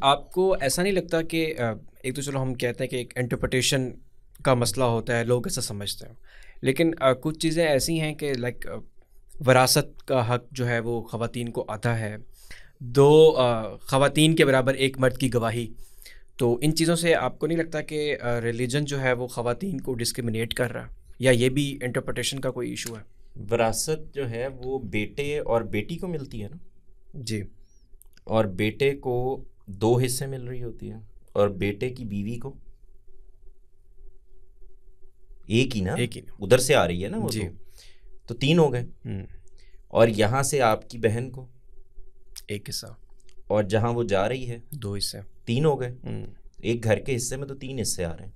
آپ کو ایسا نہیں لگتا کہ ایک تو چلو ہم کہتے ہیں کہ ایک انٹرپریٹیشن کا مسئلہ ہوتا ہے، لوگ ایسا سمجھتے ہیں، لیکن کچھ چیزیں ایسی ہیں کہ لائک وراثت کا حق جو ہے وہ خواتین کو آتا ہے، 2 خواتین کے برابر 1 مرد کی گواہی، تو ان چیزوں سے آپ کو نہیں لگتا کہ ریلیجن جو ہے وہ خواتین کو ڈسکرمنیٹ کر رہا ہے، یا یہ بھی انٹرپریٹیشن کا کوئی ایشو ہے؟ وراثت جو ہے وہ بیٹے اور بیٹی کو ملتی ہے نا جی، اور بیٹے کو 2 حصے مل رہی ہوتی ہے، اور بیٹے کی بیوی کو ایک ہی نا، ادھر سے آ رہی ہے نا وہ، جی، تو 3 ہو گئے، اور یہاں سے آپ کی بہن کو 1 حصہ، اور جہاں وہ جا رہی ہے 2 حصے، 3 ہو گئے، ایک گھر کے حصے میں تو 3 حصے آ رہے ہیں۔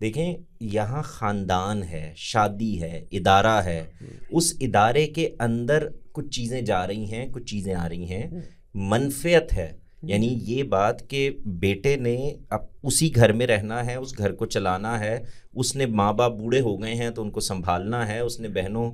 دیکھیں یہاں خاندان ہے، شادی ہے، ادارہ ہے، اس ادارے کے اندر کچھ چیزیں جا رہی ہیں، کچھ چیزیں آ رہی ہیں، منفعت ہے، یعنی یہ بات کہ بیٹے نے اب اسی گھر میں رہنا ہے، اس گھر کو چلانا ہے، اس نے ماں باپ بوڑھے ہو گئے ہیں تو ان کو سنبھالنا ہے، اس نے بہنوں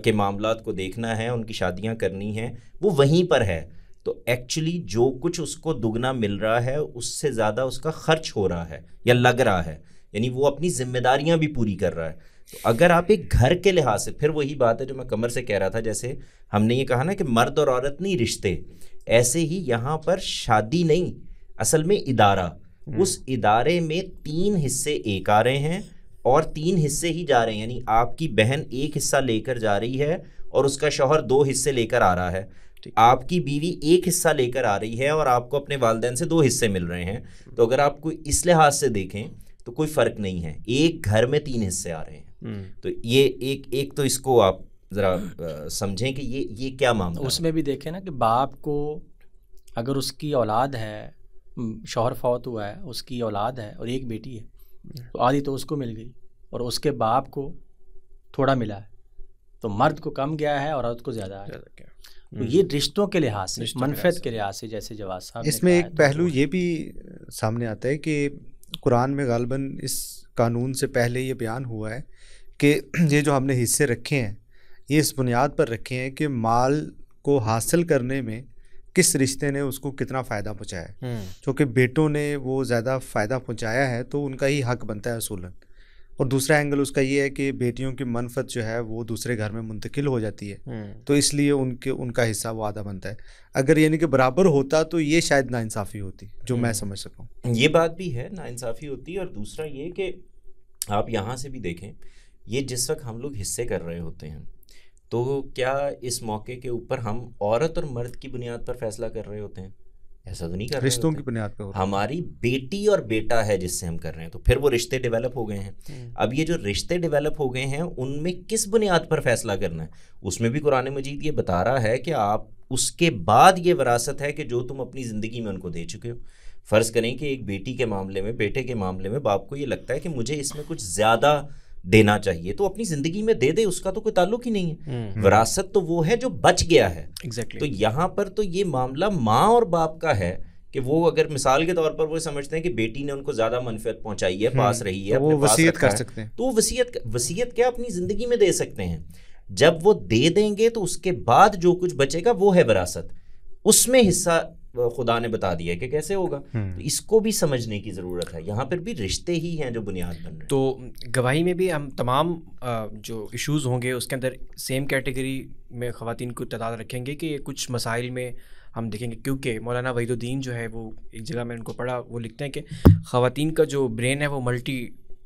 کے معاملات کو دیکھنا ہے، ان کی شادیاں کرنی ہیں، وہ وہیں پر ہے، تو ایکچولی جو کچھ اس کو دگنا مل رہا ہے اس سے زیادہ اس کا خرچ ہو رہا ہے یا لگ رہا ہے، یعنی وہ اپنی ذمہ داریاں بھی پوری کر رہا ہے۔ تو اگر آپ ایک گھر کے لحاظ سے، پھر وہی بات ہے جو میں قمر سے کہہ رہا تھا، جیسے ہم نے یہ کہا نا کہ مرد اور عورت نہیں رشتے، ایسے ہی یہاں پر شادی نہیں، اصل میں ادارہ، اس ادارے میں 3 حصے ایک آ رہے ہیں اور 3 حصے ہی جا رہے ہیں، یعنی آپ کی بہن 1 حصہ لے کر جا رہی ہے اور اس کا شوہر 2 حصے لے کر آ رہا ہے، آپ کی بیوی 1 حصہ لے کر آ رہی ہے اور آپ کو اپنے والدین سے 2 حصے مل رہے ہیں۔ تو اگر آپ کو اس لحاظ سے دیکھیں تو کوئی فرق نہیں ہے، ایک گھر میں 3 حصے آ رہے ہیں۔ تو یہ ایک تو اس کو آپ ذرا سمجھیں کہ یہ کیا معاملہ ہے۔ اس میں بھی دیکھیں نا کہ باپ کو اگر اس کی اولاد ہے، شوہر فوت ہوا ہے، اس کی اولاد ہے اور ایک بیٹی ہے، تو آدھی تو اس کو مل گئی اور اس کے باپ کو تھوڑا ملا ہے، تو مرد کو کم گیا ہے اور عورت کو زیادہ ہے۔ تو یہ رشتوں کے لحاظ سے، منفعت کے لحاظ سے، جیسے جواد صاحب نے اس میں کہا ایک ہے، پہلو یہ بھی سامنے آتا ہے کہ قرآن میں غالباً اس قانون سے پہلے یہ بیان ہوا ہے کہ یہ جو ہم نے حصے رکھے ہیں یہ اس بنیاد پر رکھے ہیں کہ مال کو حاصل کرنے میں کس رشتے نے اس کو کتنا فائدہ پہنچایا ہے، چونکہ بیٹوں نے وہ زیادہ فائدہ پہنچایا ہے تو ان کا ہی حق بنتا ہے اصولاً، اور دوسرا اینگل اس کا یہ ہے کہ بیٹیوں کی منفعت جو ہے وہ دوسرے گھر میں منتقل ہو جاتی ہے، تو اس لیے ان کا حصہ وہ آدھا بنتا ہے۔ اگر یعنی کہ برابر ہوتا تو یہ شاید ناانصافی ہوتی، جو میں سمجھ سکوں۔ یہ بات بھی ہے، ناانصافی ہوتی ہے، اور دوسرا یہ کہ آپ یہاں سے بھی دیکھیں، یہ جس وقت ہم لوگ حصے کر رہے ہوتے ہیں تو کیا اس موقع کے اوپر ہم عورت اور مرد کی بنیاد پر فیصلہ کر رہے ہوتے ہیں؟ ایسا تو نہیں کر رہے، رشتوں کی بنیاد پہ ہوتا ہے، ہماری بیٹی اور بیٹا ہے جس سے ہم کر رہے ہیں، تو پھر وہ رشتے ڈیولپ ہو گئے ہیں۔ اب یہ جو رشتے ڈیولپ ہو گئے ہیں ان میں کس بنیاد پر فیصلہ کرنا ہے، اس میں بھی قرآن مجید یہ بتا رہا ہے کہ آپ اس کے بعد یہ وراثت ہے کہ جو تم اپنی زندگی میں ان کو دے چکے ہو۔ فرض کریں کہ ایک بیٹی کے معاملے میں، بیٹے کے معاملے میں باپ کو یہ لگتا ہے کہ مجھے اس میں کچھ زیادہ دینا چاہیے، تو اپنی زندگی میں دے دے، اس کا تو کوئی تعلق ہی نہیں ہے۔ وراثت تو وہ ہے جو بچ گیا ہے۔ تو یہاں پر تو یہ معاملہ ماں اور باپ کا ہے کہ وہ اگر مثال کے طور پر وہ سمجھتے ہیں کہ بیٹی نے ان کو زیادہ منفعت پہنچائی ہے، پاس رہی ہے، وہ وصیت کر سکتے ہیں، تو وہ وصیت کیا اپنی زندگی میں دے سکتے ہیں۔ جب وہ دے دیں گے تو اس کے بعد جو کچھ بچے گا وہ ہے وراثت، اس میں حصہ خدا نے بتا دیا کہ کیسے ہوگا، تو اس کو بھی سمجھنے کی ضرورت ہے۔ یہاں پر بھی رشتے ہی ہیں جو بنیاد بن رہے ہیں۔ تو گواہی میں بھی ہم تمام جو ایشوز ہوں گے اس کے اندر سیم کیٹیگری میں خواتین کو تعداد رکھیں گے کہ کچھ مسائل میں ہم دیکھیں گے، کیونکہ مولانا وحید الدین جو ہے وہ ایک جگہ میں ان کو پڑھا، وہ لکھتے ہیں کہ خواتین کا جو برین ہے وہ ملٹی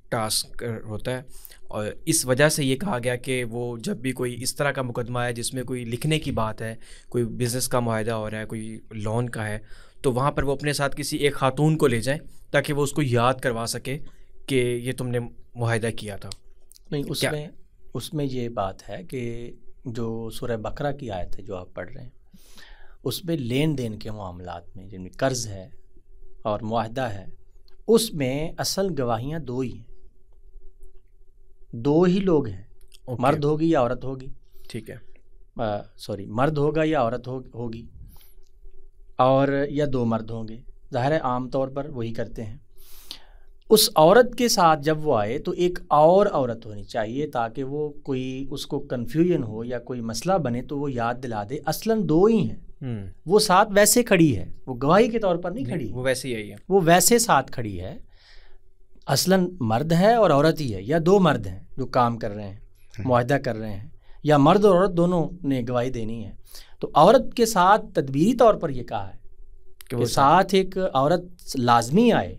ٹاسک ہوتا ہے، اور اس وجہ سے یہ کہا گیا کہ وہ جب بھی کوئی اس طرح کا مقدمہ ہے جس میں کوئی لکھنے کی بات ہے، کوئی بزنس کا معاہدہ ہو رہا ہے، کوئی لون کا ہے، تو وہاں پر وہ اپنے ساتھ کسی ایک خاتون کو لے جائیں تاکہ وہ اس کو یاد کروا سکے کہ یہ تم نے معاہدہ کیا تھا۔ نہیں، اس میں یہ بات ہے کہ جو سورہ بقرہ کی آیت ہے جو آپ پڑھ رہے ہیں، اس میں لین دین کے معاملات میں جن میں قرض ہے اور معاہدہ ہے، اس میں اصل گواہیاں 2 ہی ہیں، 2 ہی لوگ ہیں، مرد ہوگی یا عورت ہوگی، ٹھیک ہے، مرد ہوگا یا عورت ہوگی، اور یا 2 مرد ہوں گے، ظاہر ہے عام طور پر وہی کرتے ہیں۔ اس عورت کے ساتھ جب وہ آئے تو ایک اور عورت ہونی چاہیے تاکہ وہ کوئی اس کو کنفیوژن ہو یا کوئی مسئلہ بنے تو وہ یاد دلا دے اصلاً دو ہی ہیں، وہ ساتھ ویسے کھڑی ہے، وہ گواہی کے طور پر نہیں کھڑی، وہ ویسے ہی ہے، وہ ویسے ساتھ کھڑی ہے، اصلاً مرد ہے اور عورت ہی ہے، یا دو مرد ہیں جو کام کر رہے ہیں، معاہدہ کر رہے ہیں، یا مرد اور عورت دونوں نے گواہی دینی ہے. تو عورت کے ساتھ تدبیری طور پر یہ کہا ہے کہ ساتھ ایک عورت لازمی آئے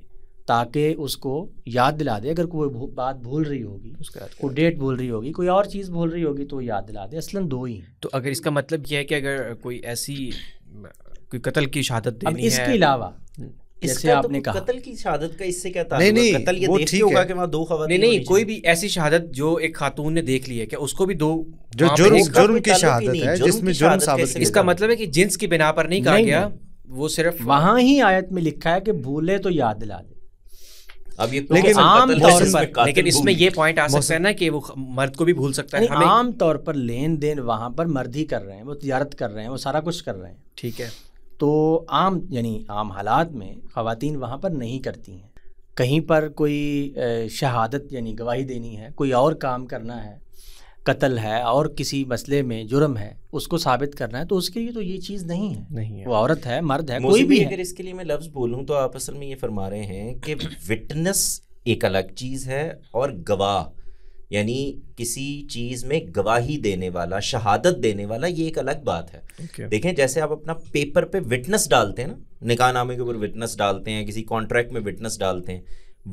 تاکہ اس کو یاد دلا دے، اگر کوئی بات بھول رہی ہوگی، کوئی ڈیٹ بھول رہی ہوگی، کوئی اور چیز بھول رہی ہوگی تو وہ یاد دلا دے. اصلاً دو ہی ہیں. تو اگر اس کا مطلب یہ ہے کہ اگر کوئی ایسی کوئی قتل کی شہادت دینی ہے، اب اس کے علاوہ جیسے آپ نے کہا قتل کی شہادت کا اس سے کیا تعلق؟ نہیں قتل یہ دیکھ کے ہوگا کہ وہاں دو خواتین، نہیں کوئی بھی ایسی شہادت جو ایک خاتون نے دیکھ لی ہے کہ اس کو بھی دو جو جرم کی شہادت ہے جس میں جرم ثابت، اس کا مطلب ہے کہ جنس کی بنا پر نہیں کہا گیا، وہ صرف وہاں ہی آیت میں لکھا ہے کہ بھولے تو یاد دلا دے. اب یہ لیکن عام طور پر، لیکن اس میں یہ پوائنٹ آ سکتا ہے نا کہ وہ مرد کو بھی بھول سکتا ہے. عام طور پر لین دین وہاں پر مرد ہی کر رہے ہیں، وہ تجارت کر رہے ہیں، وہ سارا کچھ کر رہے ہیں، ٹھیک ہے. تو عام حالات میں خواتین وہاں پر نہیں کرتی ہیں. کہیں پر کوئی شہادت یعنی گواہی دینی ہے، کوئی اور کام کرنا ہے، قتل ہے اور کسی مسئلے میں جرم ہے، اس کو ثابت کرنا ہے، تو اس کے لیے تو یہ چیز نہیں ہے. وہ عورت ہے، مرد ہے، کوئی بھی ہے. اگر اس کے لیے میں لفظ بولوں تو آپ اصل میں یہ فرما رہے ہیں کہ وٹنس ایک الگ چیز ہے اور گواہ یعنی کسی چیز میں گواہی دینے والا، شہادت دینے والا، یہ ایک الگ بات ہے. دیکھیں جیسے آپ اپنا پیپر پہ وٹنس ڈالتے ہیں نا، نکاح نامے کے اوپر وٹنس ڈالتے ہیں، کسی کانٹریکٹ میں وٹنس ڈالتے ہیں،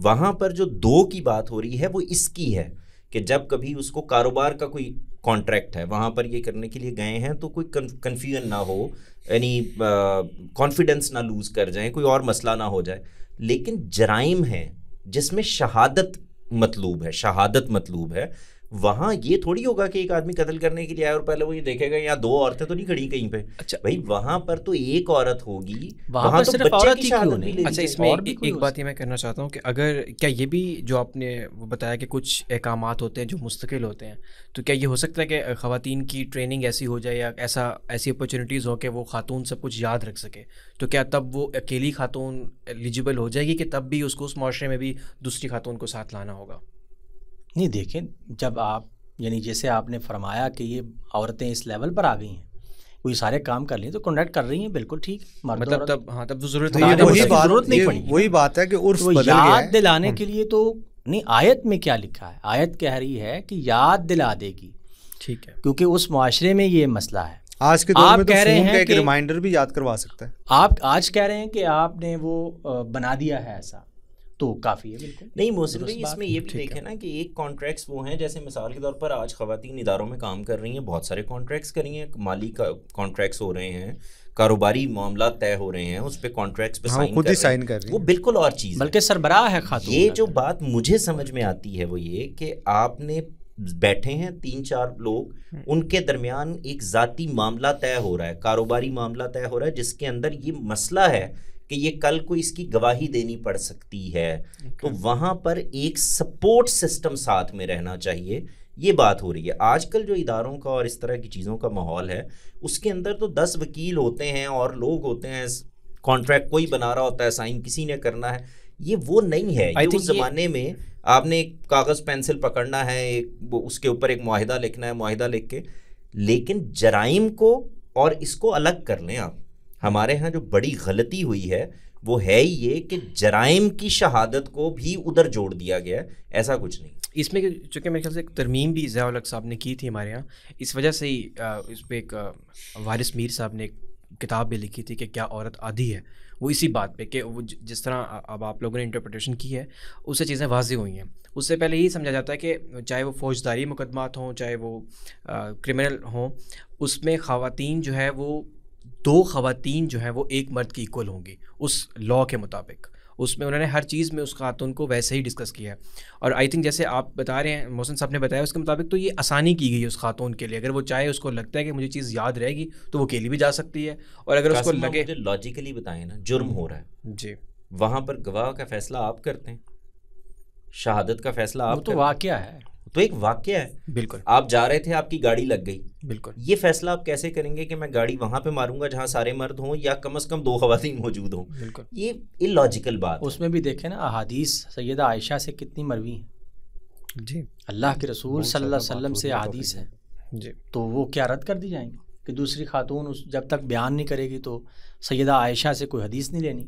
وہاں پر جو دو کی بات ہو رہی ہے وہ اس کی ہے کہ جب کبھی اس کو کاروبار کا کوئی کانٹریکٹ ہے، وہاں پر یہ کرنے کے لیے گئے ہیں تو کوئی کنفیوژن نہ ہو، یعنی کانفیڈنس نہ لوز کر جائیں، کوئی اور مسئلہ نہ ہو جائے. لیکن جرائم ہیں جس میں شہادت مطلوب ہے، وہاں یہ تھوڑی ہوگا کہ ایک آدمی قتل کرنے کے لیے آئے اور پہلے وہ یہ دیکھے گا یہاں دو عورتیں تو نہیں کھڑی کہیں پہ. اچھا بھائی وہاں پر تو ایک عورت ہوگی، وہاں تو بچے کی شہادت بھی لے. اچھا اس میں ایک بات یہ میں کہنا چاہتا ہوں کہ اگر کیا یہ بھی جو آپ نے وہ بتایا کہ کچھ احکامات ہوتے ہیں جو مستقل ہوتے ہیں، تو کیا یہ ہو سکتا ہے کہ خواتین کی ٹریننگ ایسی ہو جائے یا ایسی اپرچونیٹیز ہو کہ وہ خاتون سب کچھ یاد رکھ سکے، تو کیا تب وہ اکیلی خاتون ایلیجیبل ہو جائے گی کہ تب بھی اس کو اس معاشرے میں بھی دوسری خاتون کو ساتھ لانا ہوگا؟ نہیں دیکھیں، جب آپ یعنی جیسے آپ نے فرمایا کہ یہ عورتیں اس لیول پر آ گئی ہیں، کوئی سارے کام کر لی تو کنڈکٹ کر رہی ہیں، بالکل ٹھیک. مطلب تب تو ضرورت نہیں پڑی. وہی بات ہے کہ عرف بدل گیا ہے. یاد دلانے کے لیے تو نہیں، آیت میں کیا لکھا ہے؟ آیت کہہ رہی ہے کہ یاد دلا دے گی، ٹھیک ہے، کیونکہ اس معاشرے میں یہ مسئلہ ہے. آج کے دور میں تو فون کا ایک ریمائنڈر بھی یاد کروا سکتا ہے. آپ آج کہہ رہے ہیں کہ آپ نے وہ بنا دیا ہے ایسا، تو کافی ہے. بالکل نہیں محسن بھائی، اس میں یہ بھی دیکھیں نا کہ ایک کانٹریکٹس وہ ہیں، جیسے مثال کے طور پر آج خواتین اداروں میں کام کر رہی ہیں، بہت سارے کانٹریکٹس کر رہی ہیں، مالی کانٹریکٹس ہو رہے ہیں، کاروباری معاملات طے ہو رہے ہیں، اس پہ کانٹریکٹس پہ سائن کر رہی ہیں، وہ بالکل اور چیز، بلکہ سربراہ ہے خاتون. یہ جو بات مجھے سمجھ میں آتی ہے وہ یہ کہ آپ نے بیٹھے ہیں 3-4 لوگ، ان کے درمیان ایک ذاتی معاملہ طے ہو رہا ہے، کاروباری معاملہ طے ہو رہا ہے، جس کے اندر یہ مسئلہ ہے کہ یہ کل کو اس کی گواہی دینی پڑ سکتی ہے، تو وہاں پر ایک سپورٹ سسٹم ساتھ میں رہنا چاہیے. یہ بات ہو رہی ہے آج کل جو اداروں کا اور اس طرح کی چیزوں کا ماحول ہے، اس کے اندر تو 10 وکیل ہوتے ہیں اور لوگ ہوتے ہیں، کانٹریکٹ کوئی بنا رہا ہوتا ہے، سائن کسی نے کرنا ہے. یہ وہ نہیں ہے. یہ اس زمانے میں آپ نے ایک کاغذ پینسل پکڑنا ہے، اس کے اوپر ایک معاہدہ لکھنا ہے، معاہدہ لکھ کے. لیکن جرائم کو اور اس کو الگ کر لیں آپ. ہمارے ہاں جو بڑی غلطی ہوئی ہے وہ ہے یہ کہ جرائم کی شہادت کو بھی ادھر جوڑ دیا گیا ہے، ایسا کچھ نہیں. اس میں چونکہ میرے خیال سے ایک ترمیم بھی ضیاء الحق صاحب نے کی تھی ہمارے یہاں، اس وجہ سے ہی اس پہ ایک وارث میر صاحب نے ایک کتاب بھی لکھی تھی کہ کیا عورت آدھی ہے، وہ اسی بات پہ کہ وہ جس طرح اب آپ لوگوں نے انٹرپریٹیشن کی ہے اس سے چیزیں واضح ہوئی ہیں. اس سے پہلے یہی سمجھا جاتا ہے کہ چاہے وہ فوجداری مقدمات ہوں، چاہے وہ کرمنل ہوں، اس میں خواتین جو ہے وہ 2 خواتین جو ہیں وہ ایک مرد کی ایکول ہوں گی اس لاء کے مطابق. اس میں انہوں نے ہر چیز میں اس خاتون کو ویسے ہی ڈسکس کیا ہے. اور آئی تھنک جیسے آپ بتا رہے ہیں، محسن صاحب نے بتایا، اس کے مطابق تو یہ آسانی کی گئی ہے اس خاتون کے لیے. اگر وہ چاہے، اس کو لگتا ہے کہ مجھے چیز یاد رہے گی، تو وہ اکیلی بھی جا سکتی ہے. اور اگر اس کو لگے لاجیکلی بتائیں نا، جرم ہو رہا ہے جی، وہاں پر گواہ کا فیصلہ آپ کرتے ہیں، شہادت کا فیصلہ آپ تو واقعہ ہے، تو ایک واقعہ ہے. بالکل آپ جا رہے تھے, آپ کی گاڑی لگ گئی, بالکل. یہ فیصلہ آپ کیسے کریں گے کہ میں گاڑی وہاں پہ ماروں گا جہاں سارے مرد ہوں یا کم از کم 2 خواتین موجود ہوں؟ بالکل یہ الاجیکل بات ہے. اس میں بھی دیکھیں نا احادیث سیدہ عائشہ سے کتنی مروی ہیں. جی اللہ کے رسول صلی اللہ علیہ وسلم سے احادیث ہیں, جی تو وہ کیا رد کر دی جائیں گی کہ دوسری خاتون جب تک بیان نہیں کرے گی تو سیدہ عائشہ سے کوئی حدیث نہیں لینی.